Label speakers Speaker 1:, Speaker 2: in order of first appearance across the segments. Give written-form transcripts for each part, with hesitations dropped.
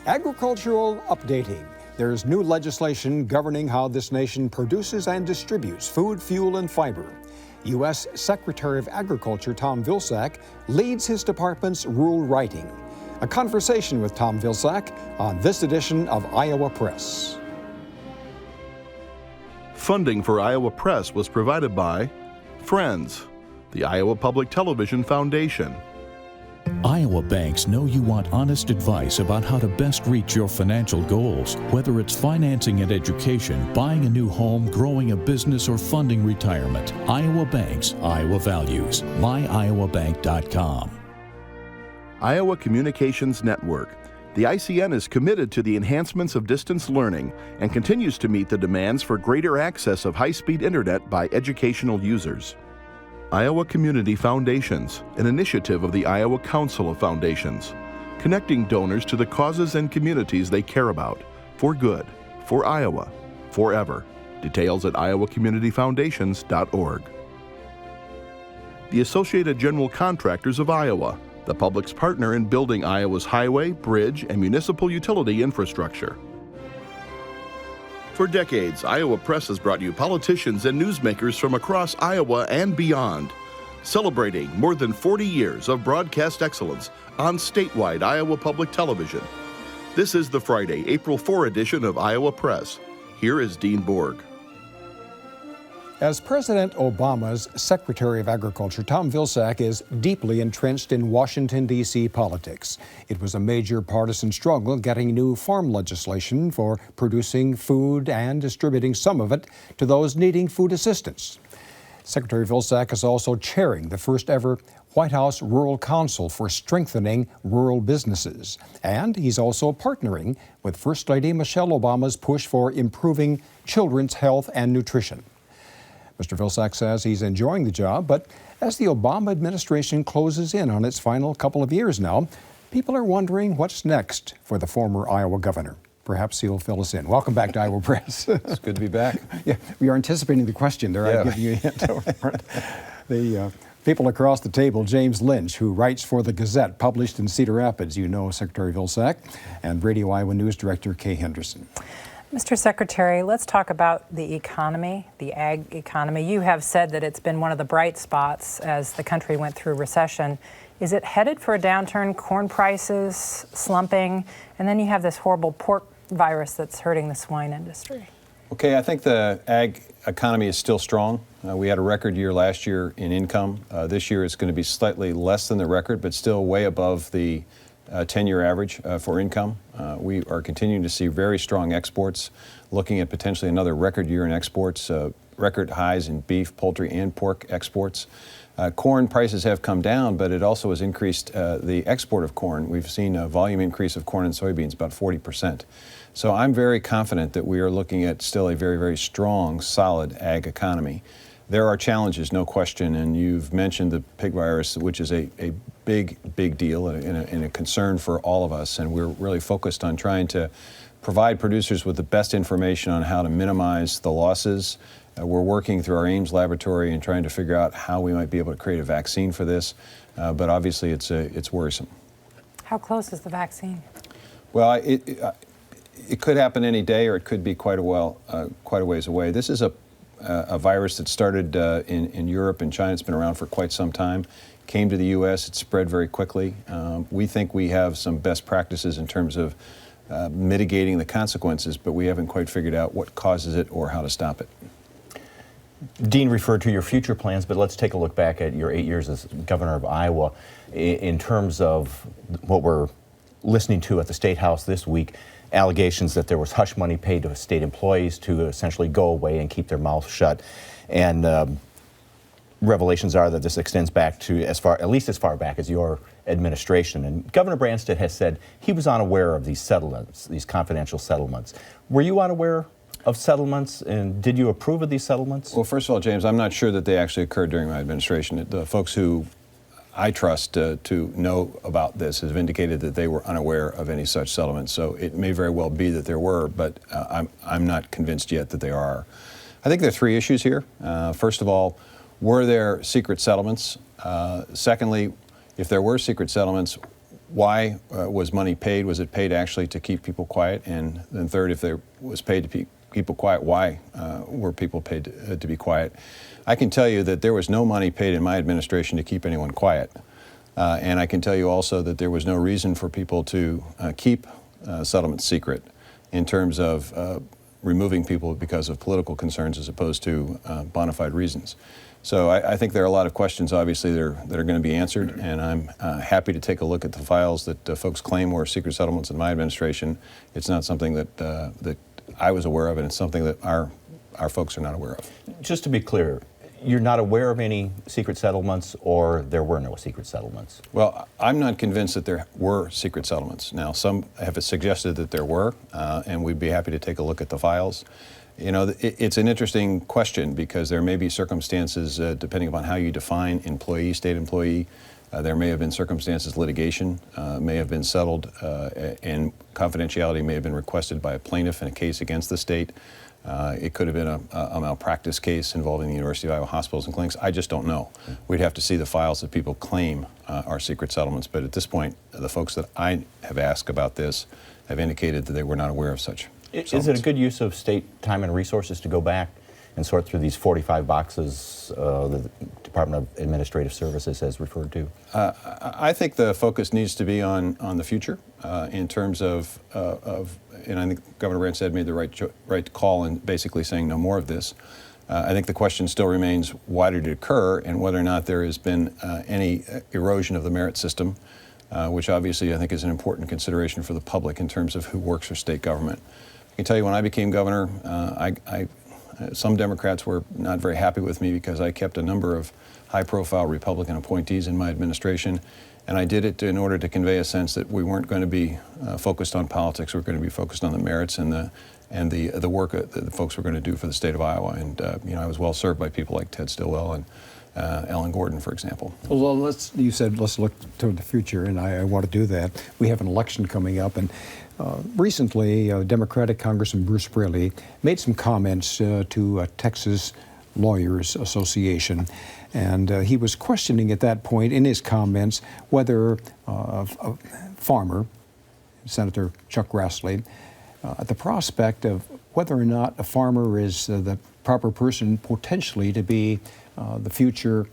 Speaker 1: Agricultural updating. There's new legislation governing how this nation produces and distributes food, fuel, and fiber. U.S. Secretary of Agriculture Tom Vilsack leads his department's rule writing. A conversation with Tom Vilsack on this edition of Iowa Press.
Speaker 2: Funding for Iowa Press was provided by Friends, the Iowa Public Television Foundation.
Speaker 3: Iowa banks know you want honest advice about how to best reach your financial goals, whether it's financing and education, buying a new home, growing a business, or funding retirement. Iowa Banks, Iowa Values. MyIowaBank.com.
Speaker 2: Iowa Communications Network. The ICN is committed to the enhancements of distance learning and continues to meet the demands for greater access of high-speed internet by educational users. Iowa Community Foundations, an initiative of the Iowa Council of Foundations, connecting donors to the causes and communities they care about, for good, for Iowa, forever. Details at iowacommunityfoundations.org. The Associated General Contractors of Iowa, the public's partner in building Iowa's highway, bridge, and municipal utility infrastructure. For decades, Iowa Press has brought you politicians and newsmakers from across Iowa and beyond, celebrating more than 40 years of broadcast excellence on statewide Iowa Public Television. This is the Friday, April 4 edition of Iowa Press. Here is Dean Borg.
Speaker 1: As President Obama's Secretary of Agriculture, Tom Vilsack is deeply entrenched in Washington, D.C. politics. It was a major partisan struggle getting new farm legislation for producing food and distributing some of it to those needing food assistance. Secretary Vilsack is also chairing the first ever White House Rural Council for strengthening rural businesses. And he's also partnering with First Lady Michelle Obama's push for improving children's health and nutrition. Mr. Vilsack says he's enjoying the job, but as the Obama administration closes in on its final couple of years now, people are wondering what's next for the former Iowa governor. Perhaps he'll fill us in. Welcome back to Iowa Press.
Speaker 4: It's good to be back.
Speaker 1: Yeah, we are anticipating the question there. I've given you a hint over front. The people across the table, James Lynch, who writes for the Gazette, published in Cedar Rapids, you know Secretary Vilsack, and Radio Iowa News Director Kay Henderson.
Speaker 5: Mr. Secretary, let's talk about the economy, the ag economy. You have said that it's been one of the bright spots as the country went through recession. Is it headed for a downturn? Corn prices slumping, and then you have this horrible pork virus that's hurting the swine industry.
Speaker 4: Okay, I think the ag economy is still strong. We had a record year last year in income. This year it's going to be slightly less than the record, but still way above the 10-year average for income. We are continuing to see very strong exports, looking at potentially another record year in exports, record highs in beef, poultry, and pork exports. Corn prices have come down, but it also has increased the export of corn. We've seen a volume increase of corn and soybeans about 40%. So I'm very confident that we are looking at still a very, very strong, solid ag economy. There are challenges, no question, and you've mentioned the pig virus, which is a big deal and a concern for all of us, and we're really focused on trying to provide producers with the best information on how to minimize the losses. We're working through our Ames laboratory and trying to figure out how we might be able to create a vaccine for this, but obviously it's worrisome.
Speaker 5: How close is the vaccine?
Speaker 4: Well, it could happen any day, or it could be quite a ways away. This is a virus that started in Europe and China. It's been around for quite some time. Came to the U.S., it spread very quickly. We think we have some best practices in terms of mitigating the consequences, but we haven't quite figured out what causes it or how to stop it.
Speaker 6: Dean referred to your future plans, but let's take a look back at your 8 years as governor of Iowa. In terms of what we're listening to at the State House this week, allegations that there was hush money paid to state employees to essentially go away and keep their mouths shut. And revelations are that this extends back to at least as far back as your administration. And Governor Branstad has said he was unaware of these settlements, these confidential settlements. Were you unaware of settlements, and did you approve of these settlements?
Speaker 4: Well, first of all, James, I'm not sure that they actually occurred during my administration. The folks who I trust to know about this have indicated that they were unaware of any such settlements. So it may very well be that there were, but I'm not convinced yet that there are. I think there are three issues here. First of all, were there secret settlements? Secondly, if there were secret settlements, why was money paid? Was it paid actually to keep people quiet? And then third, if there was paid to keep people quiet, why were people paid to be quiet? I can tell you that there was no money paid in my administration to keep anyone quiet. And I can tell you also that there was no reason for people to keep settlements secret in terms of removing people because of political concerns as opposed to bona fide reasons. So I think there are a lot of questions, obviously, that are going to be answered, and I'm happy to take a look at the files that folks claim were secret settlements in my administration. It's not something that I was aware of, and it's something that our folks are not aware of.
Speaker 6: Just to be clear, you're not aware of any secret settlements, or there were no secret settlements?
Speaker 4: Well, I'm not convinced that there were secret settlements. Now, some have suggested that there were, and we'd be happy to take a look at the files. You know, it's an interesting question because there may be circumstances, depending upon how you define employee, state employee, there may have been circumstances, litigation may have been settled, and confidentiality may have been requested by a plaintiff in a case against the state. It could have been a malpractice case involving the University of Iowa hospitals and clinics. I just don't know. We'd have to see the files that people claim are secret settlements. But at this point, the folks that I have asked about this have indicated that they were not aware of such.
Speaker 6: Is it a good use of state time and resources to go back and sort through these 45 boxes the Department of Administrative Services has referred to?
Speaker 4: I think the focus needs to be on the future in terms of, and I think Governor Branstad made the right call in basically saying no more of this. I think the question still remains, why did it occur, and whether or not there has been any erosion of the merit system, which obviously I think is an important consideration for the public in terms of who works for state government. I can tell you when I became governor, some Democrats were not very happy with me because I kept a number of high-profile Republican appointees in my administration, and I did it in order to convey a sense that we weren't going to be focused on politics. We were going to be focused on the merits and the work that the folks were going to do for the state of Iowa. And you know, I was well served by people like Ted Stillwell and Ellen Gordon, for example.
Speaker 1: Well, you said let's look toward the future, and I want to do that. We have an election coming up, and recently, Democratic Congressman Bruce Braley made some comments to Texas Lawyers Association, and he was questioning at that point in his comments whether a farmer, Senator Chuck Grassley, the prospect of whether or not a farmer is the proper person potentially to be the future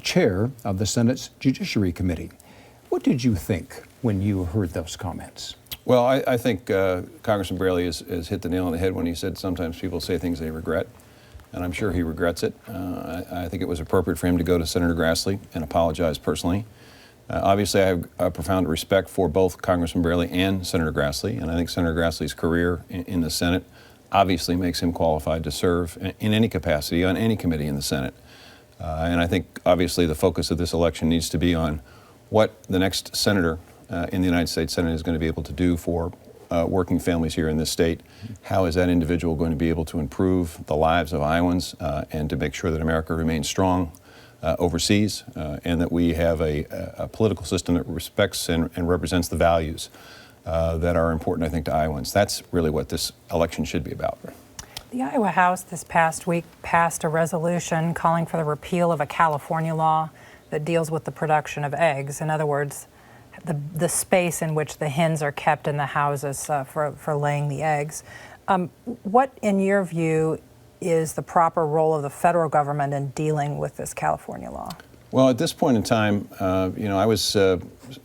Speaker 1: chair of the Senate's Judiciary Committee. What did you think when you heard those comments?
Speaker 4: Well, I think Congressman Braley has hit the nail on the head when he said sometimes people say things they regret, and I'm sure he regrets it. I think it was appropriate for him to go to Senator Grassley and apologize personally. Obviously, I have a profound respect for both Congressman Braley and Senator Grassley, and I think Senator Grassley's career in the Senate obviously makes him qualified to serve in any capacity on any committee in the Senate. And I think, obviously, the focus of this election needs to be on what the next senator in the United States Senate is going to be able to do for working families here in this state. How is that individual going to be able to improve the lives of Iowans and to make sure that America remains strong overseas and that we have a political system that respects and represents the values that are important, I think, to Iowans. That's really what this election should be about.
Speaker 5: The Iowa House this past week passed a resolution calling for the repeal of a California law that deals with the production of eggs. In other words, the space in which the hens are kept in the houses for laying the eggs. What, in your view, is the proper role of the federal government in dealing with this California law?
Speaker 4: Well, at this point in time, you know, I was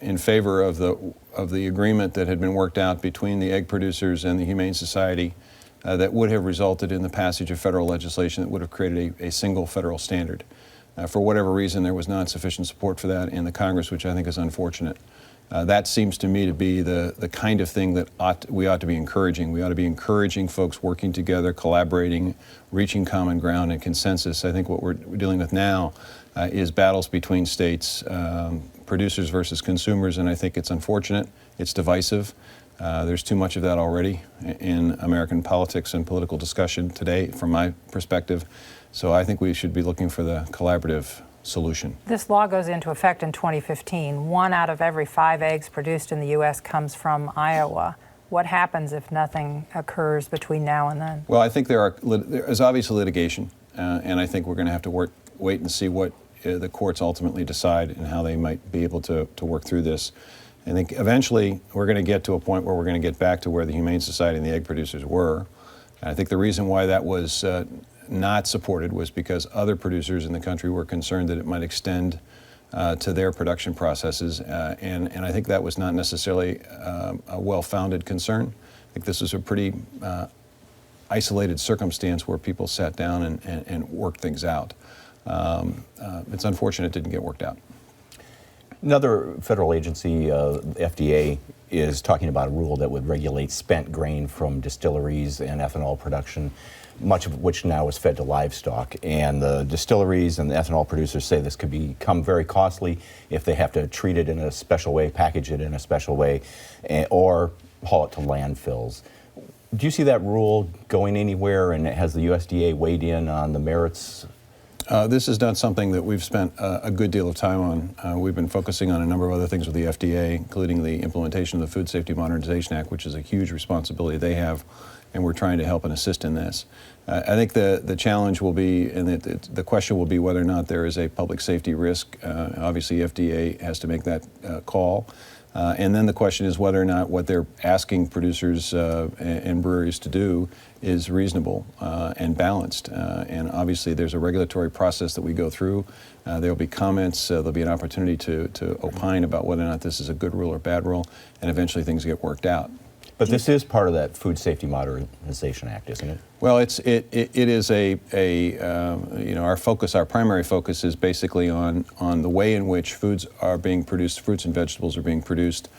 Speaker 4: in favor of the agreement that had been worked out between the egg producers and the Humane Society that would have resulted in the passage of federal legislation that would have created a single federal standard. For whatever reason, there was not sufficient support for that in the Congress, which I think is unfortunate. That seems to me to be the kind of thing that we ought to be encouraging. We ought to be encouraging folks working together, collaborating, reaching common ground and consensus. I think what we're dealing with now is battles between states, producers versus consumers, and I think it's unfortunate. It's divisive. There's too much of that already in American politics and political discussion today, from my perspective. So I think we should be looking for the collaborative solution.
Speaker 5: This law goes into effect in 2015. 1 out of every 5 eggs produced in the U.S. comes from Iowa. What happens if nothing occurs between now and then?
Speaker 4: Well, I think there is obviously litigation, and I think we're going to have to wait and see what the courts ultimately decide and how they might be able to work through this. I think eventually we're going to get to a point where we're going to get back to where the Humane Society and the egg producers were. And I think the reason why that was not supported was because other producers in the country were concerned that it might extend to their production processes, and I think that was not necessarily a well-founded concern. I think this was a pretty isolated circumstance where people sat down and worked things out. It's unfortunate it didn't get worked out.
Speaker 6: Another federal agency, FDA, is talking about a rule that would regulate spent grain from distilleries and ethanol production, much of which now is fed to livestock. And the distilleries and the ethanol producers say this could become very costly if they have to treat it in a special way, package it in a special way, or haul it to landfills. Do you see that rule going anywhere, and has the USDA weighed in on the merits?
Speaker 4: This is not something that we've spent a good deal of time on. We've been focusing on a number of other things with the FDA, including the implementation of the Food Safety Modernization Act, which is a huge responsibility they have, and we're trying to help and assist in this. I think the challenge will be, and the question will be whether or not there is a public safety risk. Obviously, FDA has to make that call. And then the question is whether or not what they're asking producers and breweries to do is reasonable and balanced. And obviously there's a regulatory process that we go through. There'll be comments, there'll be an opportunity to opine about whether or not this is a good rule or bad rule, and eventually things get worked out.
Speaker 6: But this is part of that Food Safety Modernization Act, isn't it?
Speaker 4: Well, it is our focus, our primary focus is basically on the way in which foods are being produced, fruits and vegetables are being produced,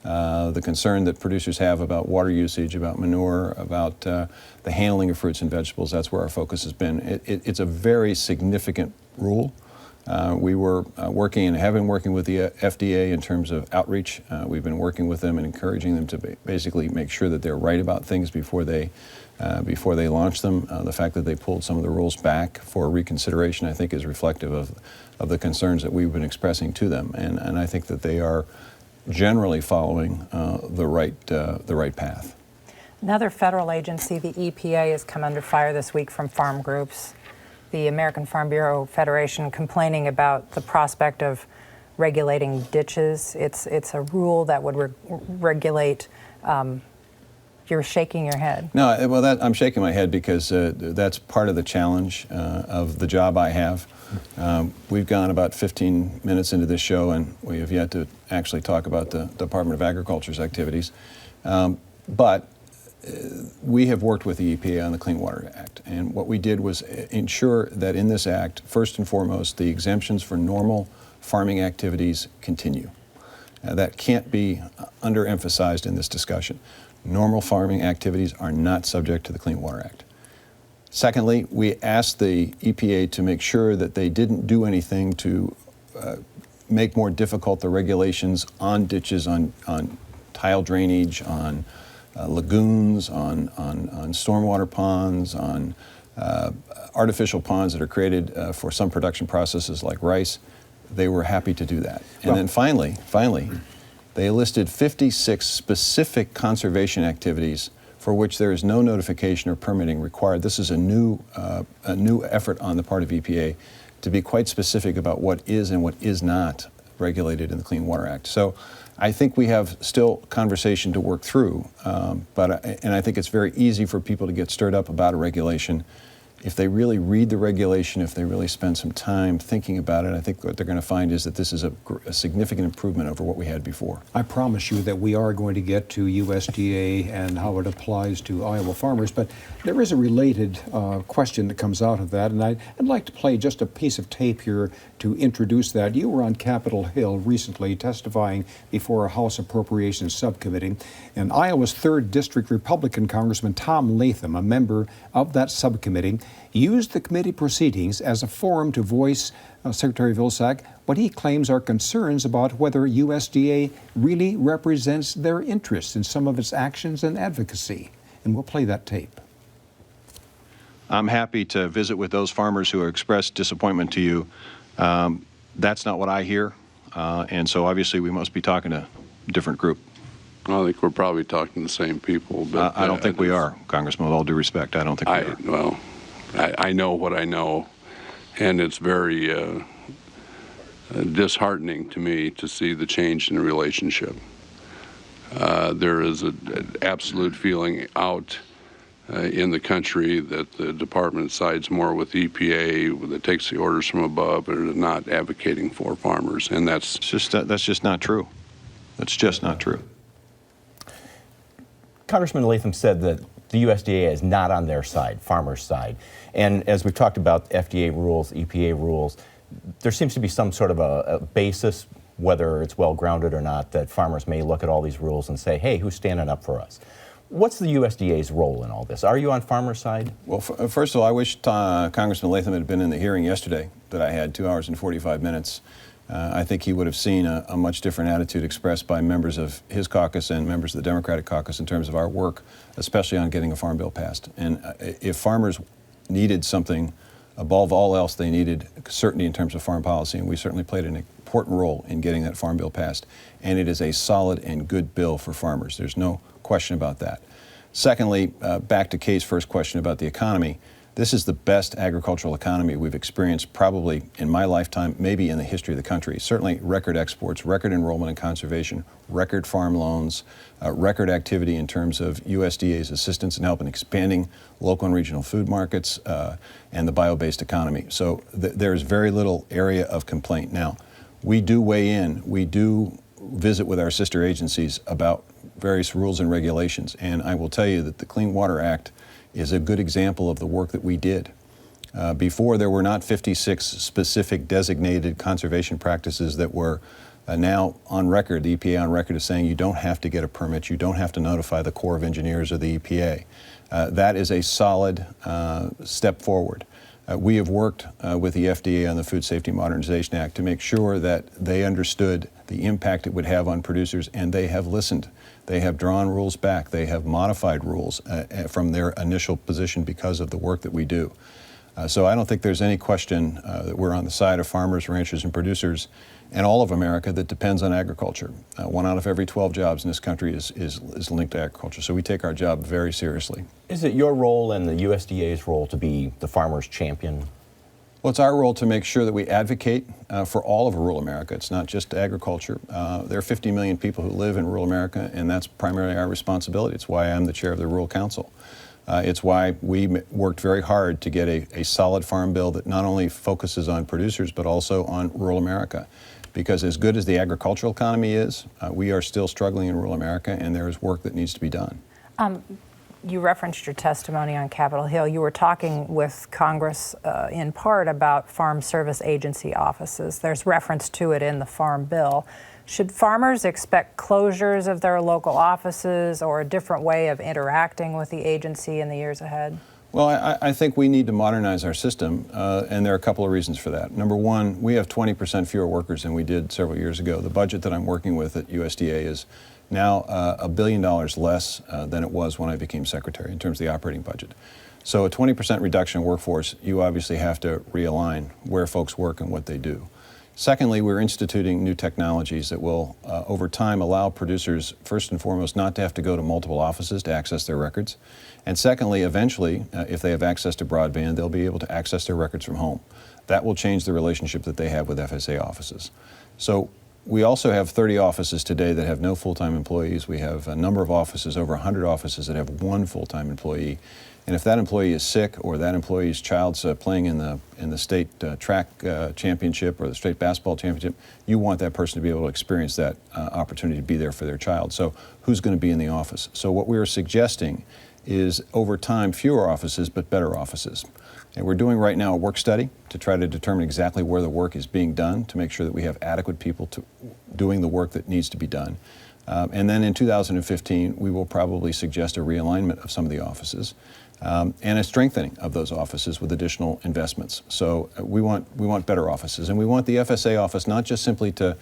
Speaker 4: the concern that producers have about water usage, about manure, about the handling of fruits and vegetables. That's where our focus has been. It's a very significant rule. We were working and have been working with the FDA in terms of outreach. We've been working with them and encouraging them to basically make sure that they're right about things before they launch them. The fact that they pulled some of the rules back for reconsideration, I think, is reflective of the concerns that we've been expressing to them. And I think that they are generally following the right path.
Speaker 5: Another federal agency, the EPA, has come under fire this week from farm groups. The American Farm Bureau Federation complaining about the prospect of regulating ditches. It's a rule that would regulate. You're shaking your head.
Speaker 4: No, well, I'm shaking my head because that's part of the challenge of the job I have. We've gone about 15 minutes into this show, and we have yet to actually talk about the Department of Agriculture's activities. But we have worked with the EPA on the Clean Water Act, and what we did was ensure that in this act, first and foremost, the exemptions for normal farming activities continue. That can't be underemphasized in this discussion. Normal farming activities are not subject to the Clean Water Act. Secondly, we asked the EPA to make sure that they didn't do anything to make more difficult the regulations on ditches, on tile drainage, on lagoons, on stormwater ponds, on artificial ponds that are created for some production processes like rice. They were happy to do that. And then finally, they listed 56 specific conservation activities for which there is no notification or permitting required. This is a new effort on the part of EPA to be quite specific about what is and what is not regulated in the Clean Water Act. So I think we have still conversation to work through, and I think it's very easy for people to get stirred up about a regulation. If they really read the regulation, if they really spend some time thinking about it, I think what they're going to find is that this is a significant improvement over what we had before.
Speaker 1: I promise you that we are going to get to USDA and how it applies to Iowa farmers, but there is a related question that comes out of that, and I'd like to play just a piece of tape here to introduce that. You were on Capitol Hill recently testifying before a House Appropriations Subcommittee, and Iowa's 3rd District Republican Congressman Tom Latham, a member of that subcommittee, used the committee proceedings as a forum to voice Secretary Vilsack what he claims are concerns about whether USDA really represents their interests in some of its actions and advocacy. And we'll play that tape.
Speaker 4: I'm happy to visit with those farmers who have expressed disappointment to you. That's not what I hear, and so obviously we must be talking to a different group.
Speaker 7: I think we're probably talking to the same people. But
Speaker 4: I don't think we are, Congressman, with all due respect. I don't think we are.
Speaker 7: Well, I know what I know, and it's very disheartening to me to see the change in the relationship. There is an absolute feeling out in the country that the department sides more with EPA, that takes the orders from above, and not advocating for farmers, and that's just not true. That's just not true.
Speaker 6: Congressman Latham said that the USDA is not on their side, farmers' side. And as we've talked about FDA rules, EPA rules, there seems to be some sort of a basis, whether it's well-grounded or not, that farmers may look at all these rules and say, hey, who's standing up for us? What's the USDA's role in all this? Are you on farmers' side?
Speaker 4: Well, first of all, I wish Congressman Latham had been in the hearing yesterday that I had, 2 hours and 45 minutes. I think he would have seen a much different attitude expressed by members of his caucus and members of the Democratic caucus in terms of our work, especially on getting a farm bill passed. And if farmers needed something, above all else, they needed certainty in terms of farm policy, and we certainly played an important role in getting that farm bill passed. And it is a solid and good bill for farmers. There's no question about that. Secondly, back to Kay's first question about the economy. This is the best agricultural economy we've experienced probably in my lifetime, maybe in the history of the country. Certainly record exports, record enrollment in conservation, record farm loans, record activity in terms of USDA's assistance and help in expanding local and regional food markets and the bio-based economy. So there's very little area of complaint. Now, we do weigh in, we do visit with our sister agencies about various rules and regulations, and I will tell you that the Clean Water Act is a good example of the work that we did. Before, there were not 56 specific designated conservation practices that were now on record, the EPA on record is saying you don't have to get a permit, you don't have to notify the Corps of Engineers or the EPA. That is a solid step forward. We have worked with the FDA on the Food Safety Modernization Act to make sure that they understood the impact it would have on producers, and they have listened. They have drawn rules back. They have modified rules from their initial position because of the work that we do. So I don't think there's any question that we're on the side of farmers, ranchers, and producers, and all of America that depends on agriculture. 1 out of every 12 jobs in this country is linked to agriculture. So we take our job very seriously.
Speaker 6: Is it your role and the USDA's role to be the farmer's champion?
Speaker 4: Well, it's our role to make sure that we advocate for all of rural America. It's not just agriculture. There are 50 million people who live in rural America, and that's primarily our responsibility. It's why I'm the chair of the Rural Council. It's why we worked very hard to get a solid farm bill that not only focuses on producers, but also on rural America. Because as good as the agricultural economy is, we are still struggling in rural America, and there is work that needs to be done.
Speaker 5: You referenced your testimony on Capitol Hill. You were talking with Congress in part about Farm Service Agency offices. There's reference to it in the Farm Bill. Should farmers expect closures of their local offices or a different way of interacting with the agency in the years ahead?
Speaker 4: Well, I think we need to modernize our system, and there are a couple of reasons for that. Number one, we have 20% fewer workers than we did several years ago. The budget that I'm working with at USDA is now $1 billion less than it was when I became secretary in terms of the operating budget. So a 20% reduction in workforce, you obviously have to realign where folks work and what they do. Secondly, we're instituting new technologies that will, over time, allow producers, first and foremost, not to have to go to multiple offices to access their records. And secondly, eventually, if they have access to broadband, they'll be able to access their records from home. That will change the relationship that they have with FSA offices. So we also have 30 offices today that have no full-time employees. We have a number of offices, over 100 offices, that have 1 full-time employee. And if that employee is sick, or that employee's child's playing in the state track championship or the state basketball championship, you want that person to be able to experience that opportunity to be there for their child. So who's going to be in the office? So what we are suggesting is, over time, fewer offices but better offices. And we're doing right now a work study to try to determine exactly where the work is being done, to make sure that we have adequate people doing the work that needs to be done. And then in 2015, we will probably suggest a realignment of some of the offices and a strengthening of those offices with additional investments. So we want better offices, and we want the FSA office not just simply to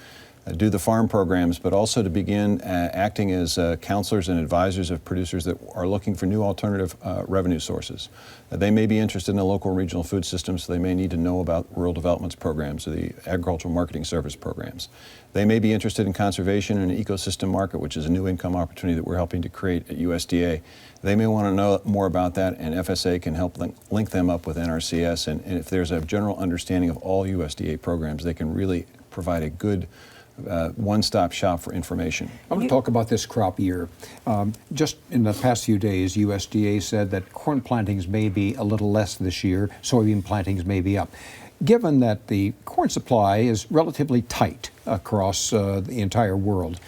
Speaker 4: do the farm programs, but also to begin acting as counselors and advisors of producers that are looking for new alternative revenue sources. They may be interested in the local and regional food systems, so they may need to know about rural development programs or the agricultural marketing service programs. They may be interested in conservation and an ecosystem market, which is a new income opportunity that we're helping to create at USDA. They may want to know more about that, and FSA can help link them up with NRCS. And if there's a general understanding of all USDA programs, they can really provide a good one-stop shop for information.
Speaker 1: I want to talk about this crop year. Just in the past few days, USDA said that corn plantings may be a little less this year, soybean plantings may be up. Given that the corn supply is relatively tight across the entire world,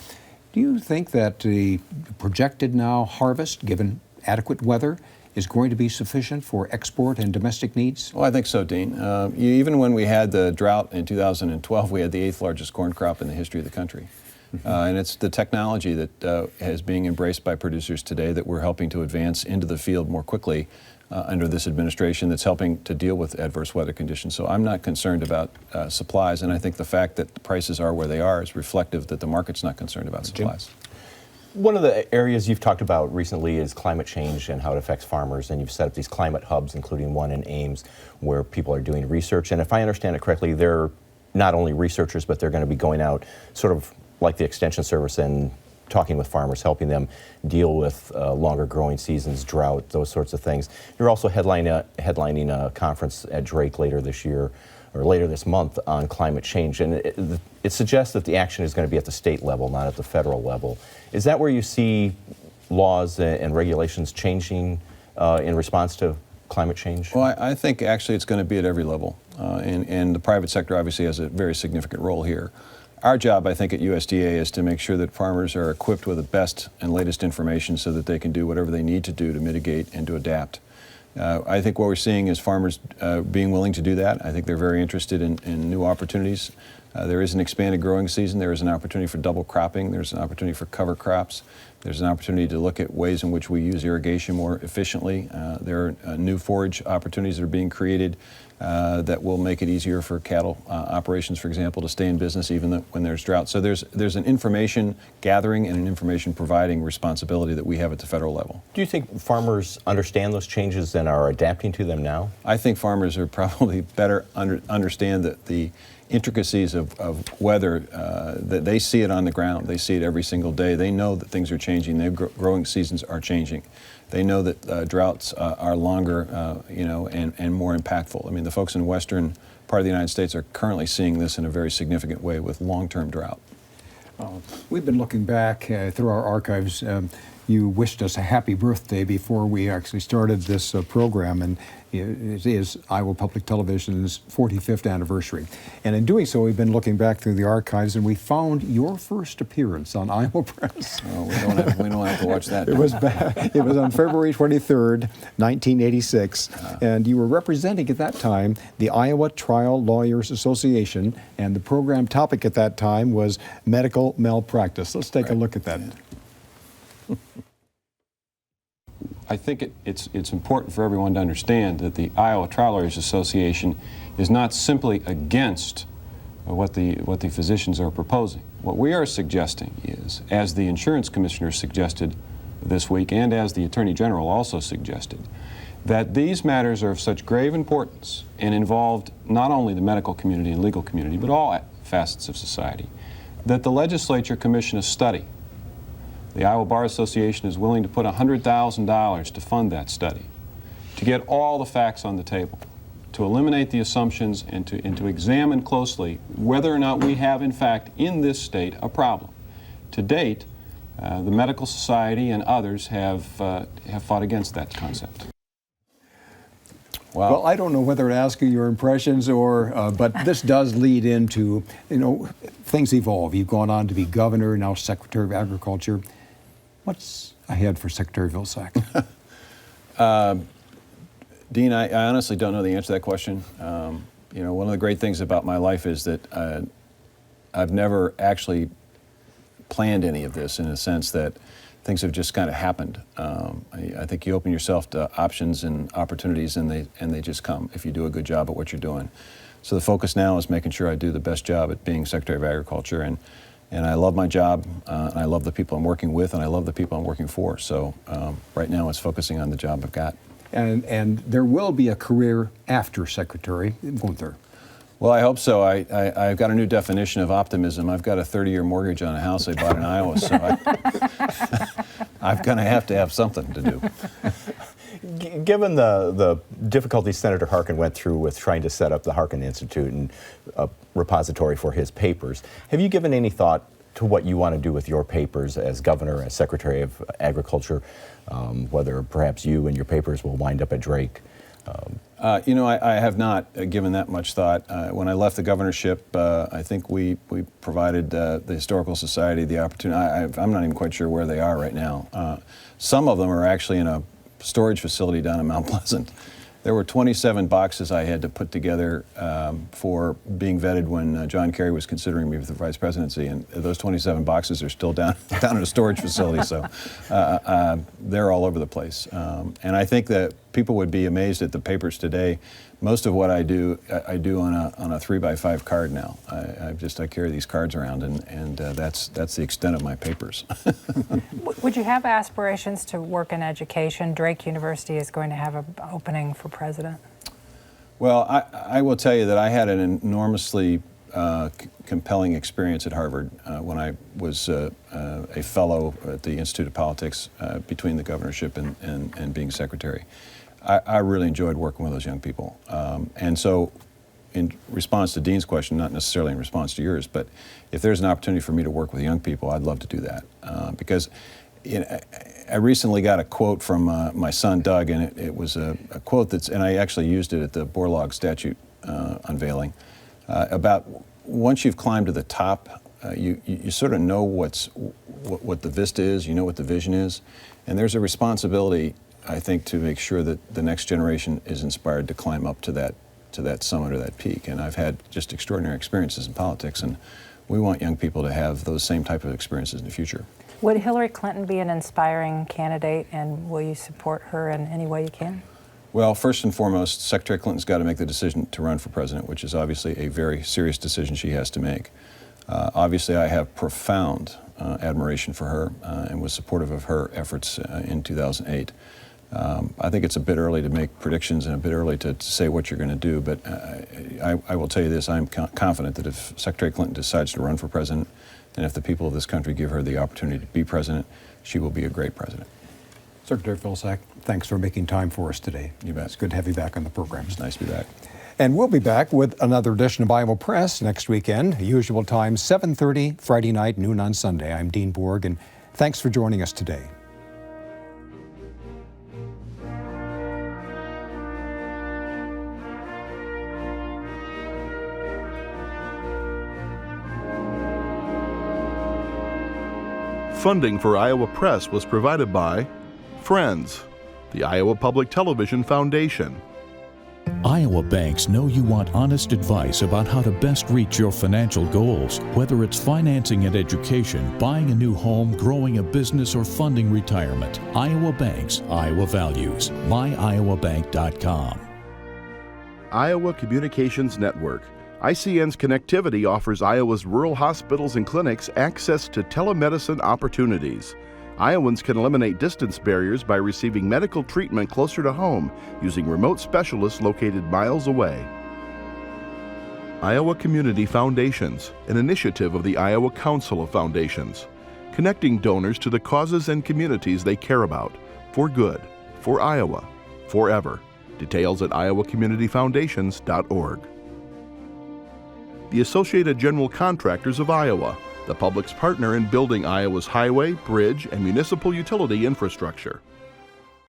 Speaker 1: do you think that the projected now harvest, given adequate weather, is going to be sufficient for export and domestic needs?
Speaker 4: Well, I think so, Dean. Even when we had the drought in 2012, we had the 8th largest corn crop in the history of the country. And it's the technology that is being embraced by producers today that we're helping to advance into the field more quickly under this administration that's helping to deal with adverse weather conditions. So I'm not concerned about supplies, and I think the fact that the prices are where they are is reflective that the market's not concerned about supplies.
Speaker 6: One of the areas you've talked about recently is climate change and how it affects farmers, and you've set up these climate hubs, including one in Ames, where people are doing research. And if I understand it correctly, they're not only researchers, but they're going to be going out sort of like the Extension Service and talking with farmers, helping them deal with longer growing seasons, drought, those sorts of things. You're also headlining a conference at Drake later this year, or later this month, on climate change. And it suggests that the action is going to be at the state level, not at the federal level. Is that where you see laws and regulations changing in response to climate change?
Speaker 4: Well, I think actually it's going to be at every level. And the private sector obviously has a very significant role here. Our job, I think, at USDA is to make sure that farmers are equipped with the best and latest information so that they can do whatever they need to do to mitigate and to adapt. I think what we're seeing is farmers being willing to do that. I think they're very interested in new opportunities. There is an expanded growing season. There is an opportunity for double cropping. There's an opportunity for cover crops. There's an opportunity to look at ways in which we use irrigation more efficiently. There are new forage opportunities that are being created that will make it easier for cattle operations, for example, to stay in business even when there's drought. So there's an information gathering and an information providing responsibility that we have at the federal level.
Speaker 6: Do you think farmers understand those changes and are adapting to them now?
Speaker 4: I think farmers are probably better understand the intricacies of weather, that they see it on the ground. They see it every single day. They know that things are changing. Their growing seasons are changing. They know that droughts are longer, and more impactful. I mean, the folks in the western part of the United States are currently seeing this in a very significant way with long-term drought.
Speaker 1: We've been looking back through our archives. You wished us a happy birthday before we actually started this program, and it is Iowa Public Television's 45th anniversary. And in doing so, we've been looking back through the archives, and we found your first appearance on Iowa Press.
Speaker 4: Oh, we don't have to watch that.
Speaker 1: It was on February 23rd, 1986, and you were representing at that time the Iowa Trial Lawyers Association, and the program topic at that time was medical malpractice. Let's take a look at that.
Speaker 4: I think it's important for everyone to understand that the Iowa Trial Lawyers Association is not simply against what the physicians are proposing. What we are suggesting is, as the insurance commissioner suggested this week and as the Attorney General also suggested, that these matters are of such grave importance and involved not only the medical community and legal community, but all facets of society, that the legislature commission a study. The Iowa Bar Association is willing to put $100,000 to fund that study, to get all the facts on the table, to eliminate the assumptions, and to examine closely whether or not we have, in fact, in this state, a problem. To date, the Medical Society and others have fought against that concept.
Speaker 1: Well, I don't know whether to ask you your impressions or, but this does lead into, things evolve. You've gone on to be governor, now Secretary of Agriculture. What's ahead for Secretary Vilsack?
Speaker 4: Dean, I honestly don't know the answer to that question. One of the great things about my life is that I've never actually planned any of this, in a sense that things have just kind of happened. I think you open yourself to options and opportunities, and they just come if you do a good job at what you're doing. So the focus now is making sure I do the best job at being Secretary of Agriculture, and I love my job, and I love the people I'm working with, and I love the people I'm working for. So right now it's focusing on the job I've got.
Speaker 1: And there will be a career after Secretary, won't there?
Speaker 4: Well, I hope so. I've got a new definition of optimism. I've got a 30-year mortgage on a house I bought in Iowa, so I'm going to have something to do.
Speaker 6: Given the difficulties Senator Harkin went through with trying to set up the Harkin Institute and repository for his papers. Have you given any thought to what you want to do with your papers as governor, as Secretary of Agriculture, whether perhaps you and your papers will wind up at Drake?
Speaker 4: I have not given that much thought. When I left the governorship, I think we provided the Historical Society the opportunity. I'm not even quite sure where they are right now. Some of them are actually in a storage facility down in Mount Pleasant. There were 27 boxes I had to put together for being vetted when John Kerry was considering me for the vice presidency, and those 27 boxes are still down in a storage facility, so they're all over the place. And I think that people would be amazed at the papers today. Most of what I do on a 3x5 card now. I carry these cards around, and that's the extent of my papers.
Speaker 5: Would you have aspirations to work in education? Drake University is going to have an opening for president.
Speaker 4: Well, I will tell you that I had an enormously compelling experience at Harvard when I was a fellow at the Institute of Politics between the governorship and being secretary. I really enjoyed working with those young people. And so in response to Dean's question, not necessarily in response to yours, but if there's an opportunity for me to work with young people, I'd love to do that. Because I recently got a quote from my son Doug, and it was a quote and I actually used it at the Borlaug statute unveiling, about once you've climbed to the top, you sort of know what the vista is, you know what the vision is, and there's a responsibility, I think, to make sure that the next generation is inspired to climb up to that summit or that peak. And I've had just extraordinary experiences in politics, and we want young people to have those same type of experiences in the future.
Speaker 5: Would Hillary Clinton be an inspiring candidate, and will you support her in any way you can?
Speaker 4: Well, first and foremost, Secretary Clinton's got to make the decision to run for president, which is obviously a very serious decision she has to make. Obviously, I have profound admiration for her and was supportive of her efforts in 2008. I think it's a bit early to make predictions and a bit early to say what you're going to do, but I will tell you this, I'm confident that if Secretary Clinton decides to run for president, and if the people of this country give her the opportunity to be president, she will be a great president.
Speaker 1: Secretary Vilsack, thanks for making time for us today.
Speaker 4: You bet.
Speaker 1: It's good to have you back on the program.
Speaker 4: It's nice to be back.
Speaker 1: And we'll be back with another edition of Iowa Press next weekend, usual time, 7:30 Friday night, noon on Sunday. I'm Dean Borg, and thanks for joining us today.
Speaker 2: Funding for Iowa Press was provided by Friends, the Iowa Public Television Foundation.
Speaker 3: Iowa banks know you want honest advice about how to best reach your financial goals, whether it's financing and education, buying a new home, growing a business, or funding retirement. Iowa Banks, Iowa Values. MyIowaBank.com.
Speaker 2: Iowa Communications Network. ICN's connectivity offers Iowa's rural hospitals and clinics access to telemedicine opportunities. Iowans can eliminate distance barriers by receiving medical treatment closer to home using remote specialists located miles away. Iowa Community Foundations, an initiative of the Iowa Council of Foundations, connecting donors to the causes and communities they care about, for good, for Iowa, forever. Details at iowacommunityfoundations.org. The Associated General Contractors of Iowa, the public's partner in building Iowa's highway, bridge, and municipal utility infrastructure.